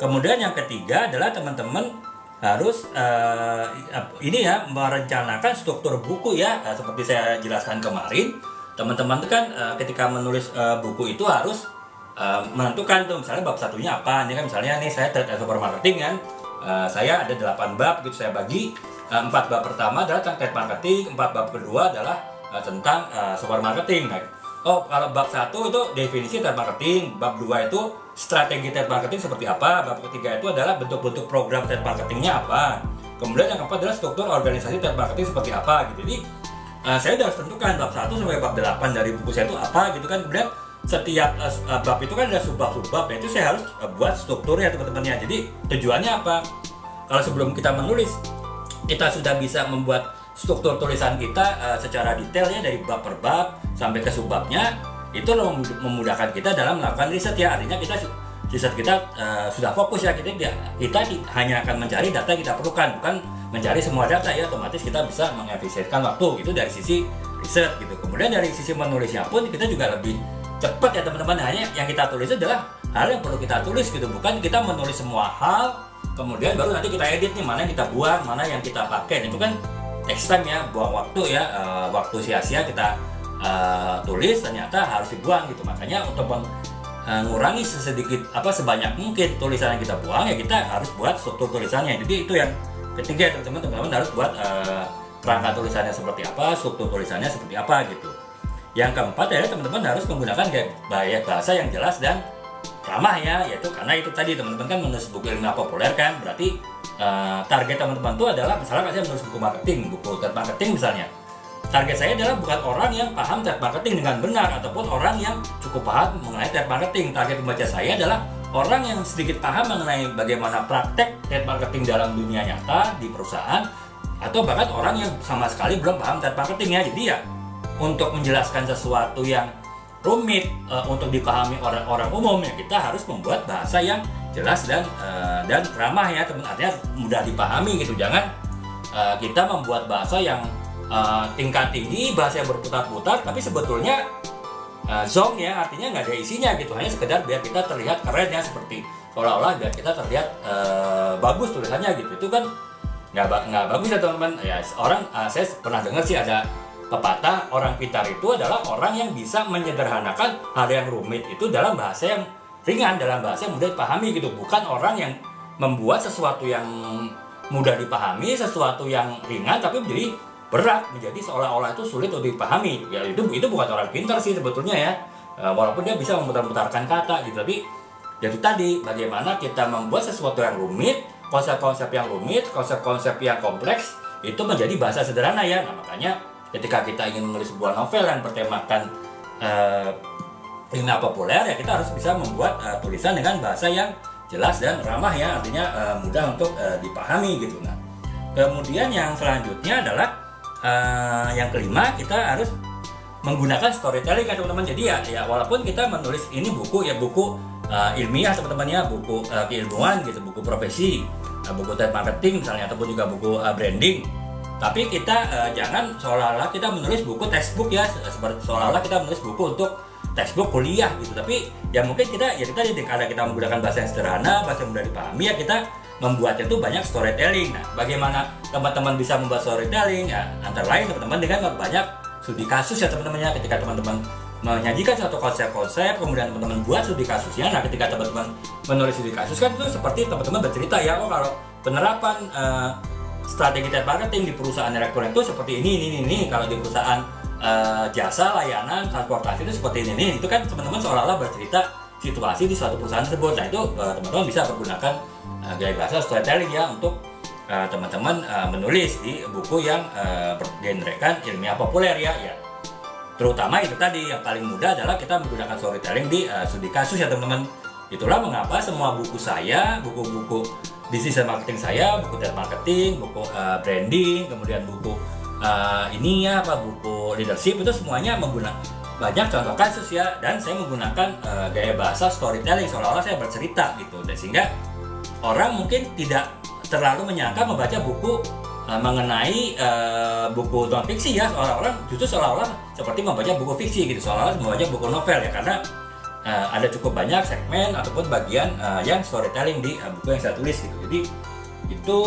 Kemudian yang ketiga adalah teman-teman harus ini ya, merencanakan struktur buku ya. Seperti saya jelaskan kemarin, teman-teman itu kan ketika menulis buku itu harus menentukan tuh misalnya bab satunya apa. Ini kan misalnya nih saya trade and supermarketing kan, saya ada 8 bab gitu, saya bagi 4 bab pertama adalah tentang trade marketing, 4 bab kedua adalah tentang supermarketing. Nah, kalau bab 1 itu definisi trade marketing, bab 2 itu strategi trade marketing seperti apa, bab ketiga itu adalah bentuk-bentuk program trade marketingnya apa, kemudian yang keempat adalah struktur organisasi trade marketing seperti apa gitu. Jadi saya udah harus tentukan bab 1 sampai bab 8 dari buku saya itu apa gitu kan. Kemudian setiap bab itu kan ada sub-bab, itu saya harus buat strukturnya teman-teman ya. Jadi tujuannya apa? Kalau sebelum kita menulis, kita sudah bisa membuat struktur tulisan kita secara detail ya, dari bab per bab sampai ke subbabnya. Itu memudahkan kita dalam melakukan riset ya. Artinya riset kita sudah fokus ya, kita hanya akan mencari data yang kita perlukan, bukan mencari semua data ya. Otomatis kita bisa mengefisienkan waktu, itu dari sisi riset gitu. Kemudian dari sisi menulisnya pun kita juga lebih cepat ya teman-teman. Hanya yang kita tulis adalah hal yang perlu kita tulis gitu, bukan kita menulis semua hal kemudian baru nanti kita edit nih, mana yang kita buang, mana yang kita pakai. Itu kan next time ya, buang waktu ya, waktu sia-sia kita tulis ternyata harus dibuang gitu. Makanya untuk mengurangi sebanyak mungkin tulisan yang kita buang ya, kita harus buat struktur tulisannya. Jadi itu yang ketiga teman-teman harus buat kerangka tulisannya seperti apa, struktur tulisannya seperti apa gitu. Yang keempat adalah teman-teman harus menggunakan gaya bahasa yang jelas dan ramah ya, yaitu karena itu tadi teman-teman kan menulis buku ilmiah populer kan, berarti target teman-teman itu adalah misalnya saya menulis buku marketing, buku trade marketing misalnya. Target saya adalah bukan orang yang paham trade marketing dengan benar ataupun orang yang cukup paham mengenai trade marketing. Target pembaca saya adalah orang yang sedikit paham mengenai bagaimana praktek trade marketing dalam dunia nyata di perusahaan, atau bahkan orang yang sama sekali belum paham trade marketing ya. Jadi ya, untuk menjelaskan sesuatu yang rumit untuk dipahami orang-orang umum ya, kita harus membuat bahasa yang jelas dan ramah ya teman, artinya mudah dipahami gitu. Jangan kita membuat bahasa yang tingkat tinggi, bahasa yang berputar-putar tapi sebetulnya zong ya, artinya nggak ada isinya gitu, hanya sekedar biar kita terlihat keren ya, seperti seolah-olah biar kita terlihat bagus tulisannya gitu. Itu kan nggak bagus ya teman-teman ya. Saya pernah dengar sih ada pepatah, orang pintar itu adalah orang yang bisa menyederhanakan hal yang rumit itu dalam bahasa yang ringan, dalam bahasa yang mudah dipahami gitu. Bukan orang yang membuat sesuatu yang mudah dipahami, sesuatu yang ringan tapi menjadi berat, menjadi seolah-olah itu sulit untuk dipahami ya. Itu bukan orang pintar sih sebetulnya ya, walaupun dia bisa memutar-mutarkan kata gitu. Tapi itu tadi, bagaimana kita membuat sesuatu yang rumit, konsep-konsep yang rumit, konsep-konsep yang kompleks itu menjadi bahasa sederhana ya. Nah, makanya ketika kita ingin menulis sebuah novel yang bertemakan ilmiah populer ya, kita harus bisa membuat tulisan dengan bahasa yang jelas dan ramah ya, artinya mudah untuk dipahami gitu. Nah, kemudian yang selanjutnya adalah yang kelima, kita harus menggunakan storytelling kan teman-teman. Jadi ya walaupun kita menulis ini buku ilmiah teman-teman ya, buku keilmuan gitu, buku profesi, buku trade marketing misalnya, ataupun juga buku branding, tapi kita jangan seolah-olah kita menulis buku textbook ya, seperti seolah-olah kita menulis buku untuk textbook kuliah gitu. Tapi ya mungkin kita karena kita menggunakan bahasa yang sederhana, bahasa yang mudah dipahami ya, kita membuatnya itu banyak storytelling. Nah, bagaimana teman-teman bisa membuat storytelling ya, antara lain teman-teman dengan banyak studi kasus ya teman-teman ya. Ketika teman-teman menyajikan suatu konsep-konsep, kemudian teman-teman buat studi kasusnya. Nah, ketika teman-teman menulis studi kasus kan itu seperti teman-teman bercerita ya, kalau penerapan strategi trade marketing di perusahaan elektronik itu seperti ini. Kalau di perusahaan jasa, layanan, transportasi itu seperti ini. Itu kan teman-teman seolah-olah bercerita situasi di suatu perusahaan tersebut. Nah, itu teman-teman bisa menggunakan gaya bahasa storytelling ya untuk teman-teman menulis di buku yang bergenrekan ilmiah populer ya. Terutama itu tadi, yang paling mudah adalah kita menggunakan storytelling di studi kasus ya teman-teman. Itulah mengapa semua buku saya, buku-buku bisnis dan marketing saya, buku trade marketing, buku branding, kemudian buku buku leadership, itu semuanya menggunakan banyak contoh kasus ya, dan saya menggunakan gaya bahasa storytelling, seolah-olah saya bercerita gitu. Dan sehingga orang mungkin tidak terlalu menyangka membaca buku mengenai buku non fiksi ya, orang justru seolah-olah seperti membaca buku fiksi gitu, seolah-olah membaca buku novel ya, karena ada cukup banyak segmen ataupun bagian yang storytelling di buku yang saya tulis gitu. Jadi itu